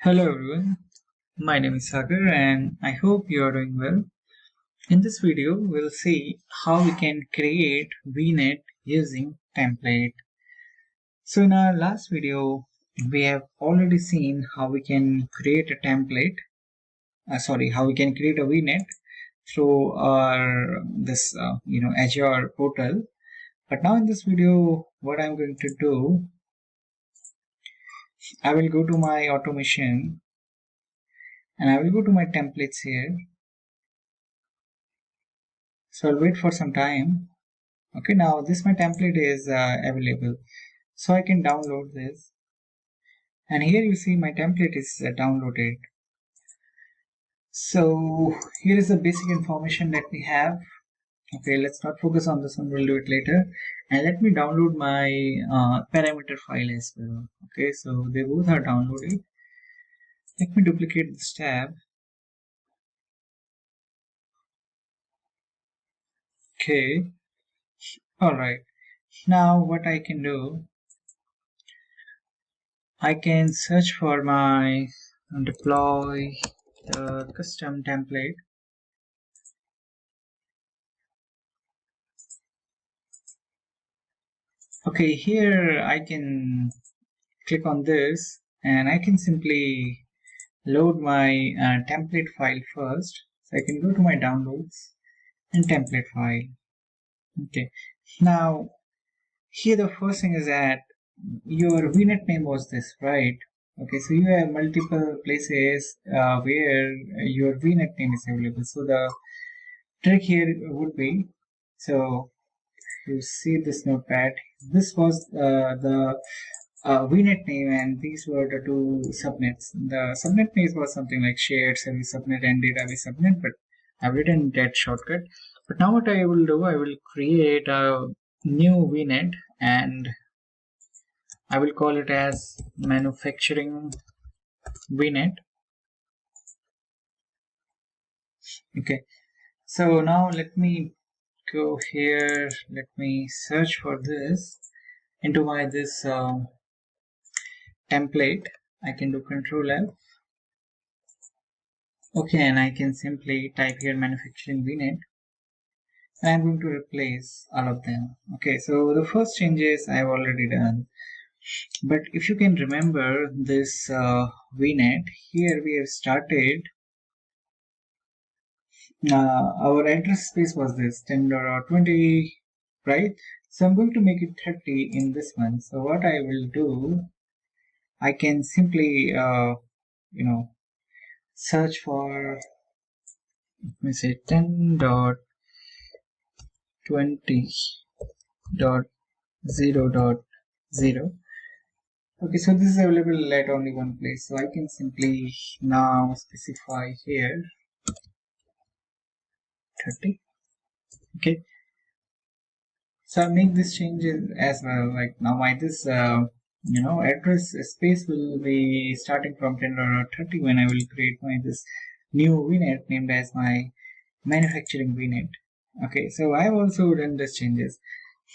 Hello everyone, my name is Sagar and I hope you are doing well. In this video, we'll see how we can create VNet using template. So in our last video, we have already seen how we can create a template, how we can create a VNet through our Azure portal. But now in this video, what I'm going to do, I will go to my automation and I will go to my templates here. So I'll wait for some time. Okay, now this my template is available, so I can download this, and here you see my template is downloaded. So here is the basic information that we have. Okay, let's not focus on this one, we'll do it later. And let me download my parameter file as well. Okay, so they both are downloaded. Let me duplicate this tab. Okay, alright, now what I can do, I can search for my deploy the custom template. Okay, here I can click on this and I can simply load my template file first. So I can go to my downloads and template file. Okay, now here the first thing is that your VNet name was this, right? Okay, so you have multiple places where your VNet name is available. So the trick here would be, so you see this notepad, this was the VNet name and these were the two subnets. The subnet name was something like shared service subnet and database subnet, but I've written that shortcut. But now what I will do, I will create a new VNet and I will call it as manufacturing VNet. Okay, so now let me go here, let me search for this into my this template. I can do Control F. Okay, and I can simply type here manufacturing VNet. And I'm going to replace all of them. Okay, so the first changes I've already done. But if you can remember this VNet, here we have started, our address space was this 10.20, right? So I'm going to make it 30 in this one. So what I will do, I can simply, search for, let me say 10.20.0.0. Okay, so this is available at only one place. So I can simply now specify here 30. Okay. So I make this change as well. Like now my this address space will be starting from 10.30 when I will create my this new VNet named as my manufacturing VNet. Okay, so I've also done these changes.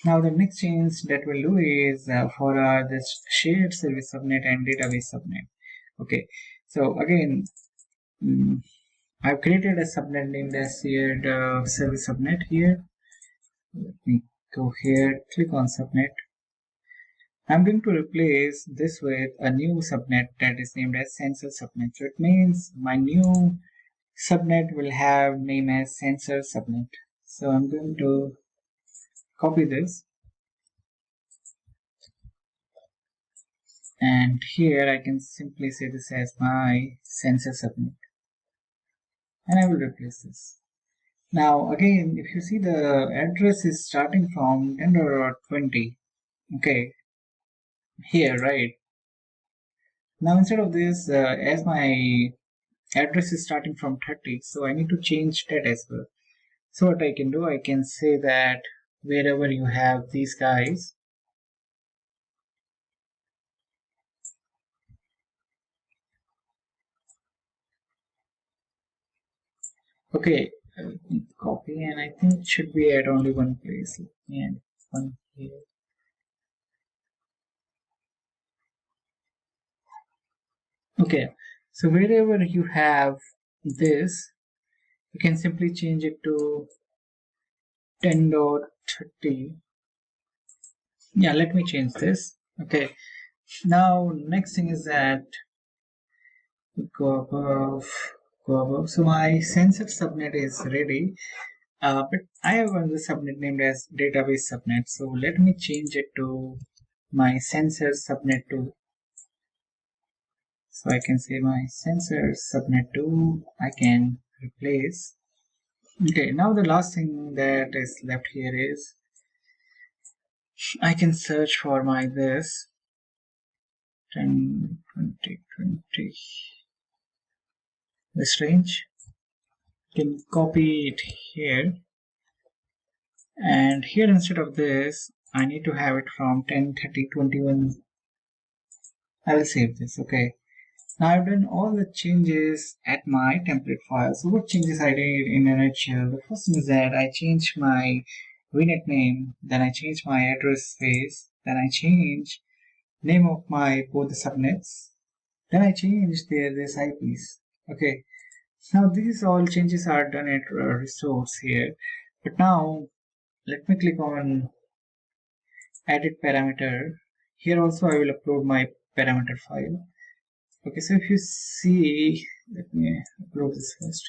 Now the next change that we'll do is for this shared service subnet and database subnet. Okay, so again, I've created a subnet named as shared service subnet here. Let me go here, click on subnet. I'm going to replace this with a new subnet that is named as sensor subnet. So it means my new subnet will have name as sensor subnet. So I'm going to copy this, and here I can simply say this as my sensor subnet, and I will replace this. Now again, if you see, the address is starting from 10.20. Okay, here, right? Now instead of this, as my address is starting from 30, so I need to change that as well. So what I can do, I can say that wherever you have these guys, okay, copy, and I think it should be at only one place, and one here. Okay, So wherever you have this, you can simply change it to 10.30. Yeah, let me change this. Okay, now next thing is that go above, go above. So my sensor subnet is ready, but I have another subnet named as database subnet. So let me change it to my sensor subnet 2. So I can say my sensor subnet 2, I can replace. Okay, now the last thing that is left here is I can search for my this 10, 20, 20, this range. I can copy it here, and here instead of this I need to have it from 10, 30, 21. I will save this. Okay, now I've done all the changes at my template file. So what changes I did in a nutshell? The first thing is that I changed my VNet name, then I changed my address space, then I changed name of my both the subnets, then I changed this IPs. Okay, now these all changes are done at resource here. But now let me click on edit parameter. Here also I will upload my parameter file. Okay, so if you see, let me upload this first.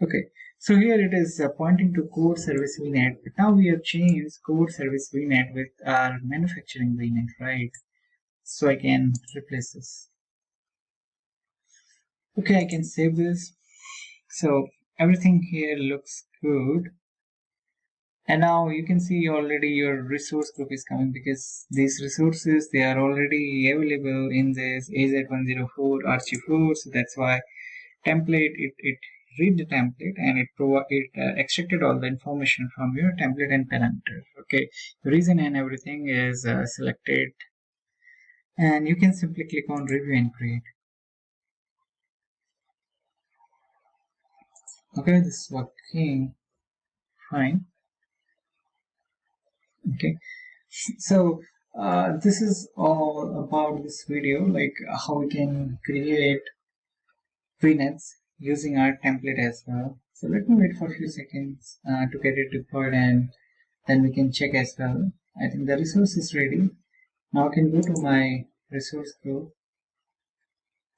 Okay, so here it is pointing to core service VNet, but now we have changed core service VNet with our manufacturing VNet, right? So I can replace this. Okay, I can save this. So everything here looks good. And now you can see already your resource group is coming, because these resources, they are already available in this AZ-104 archive4. So that's why template, it read the template and it extracted all the information from your template and parameter. Okay, the reason and everything is selected, and you can simply click on review and create. Okay, this is working fine. Okay, so this is all about this video, like how we can create VNets using our template as well. So let me wait for a few seconds to get it deployed, and then we can check as well. I think the resource is ready. Now I can go to my resource group,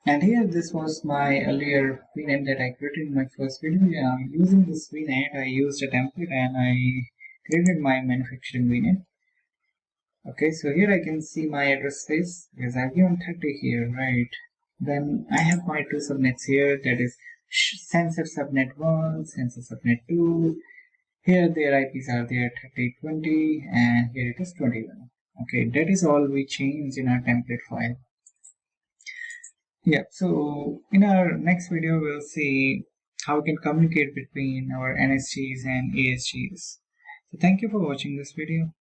and here this was my earlier VNet that I created in my first video. Yeah, using this VNet, I used a template and I created my manufacturing VNet. Okay, so here I can see my address space because I've given 30 here, right? Then I have my two subnets here, that is sensor subnet 1, sensor subnet 2. Here their IPs are there 30, 20, and here it is 21. Okay, that is all we changed in our template file. Yeah, so in our next video, we'll see how we can communicate between our NSGs and ASGs. So thank you for watching this video.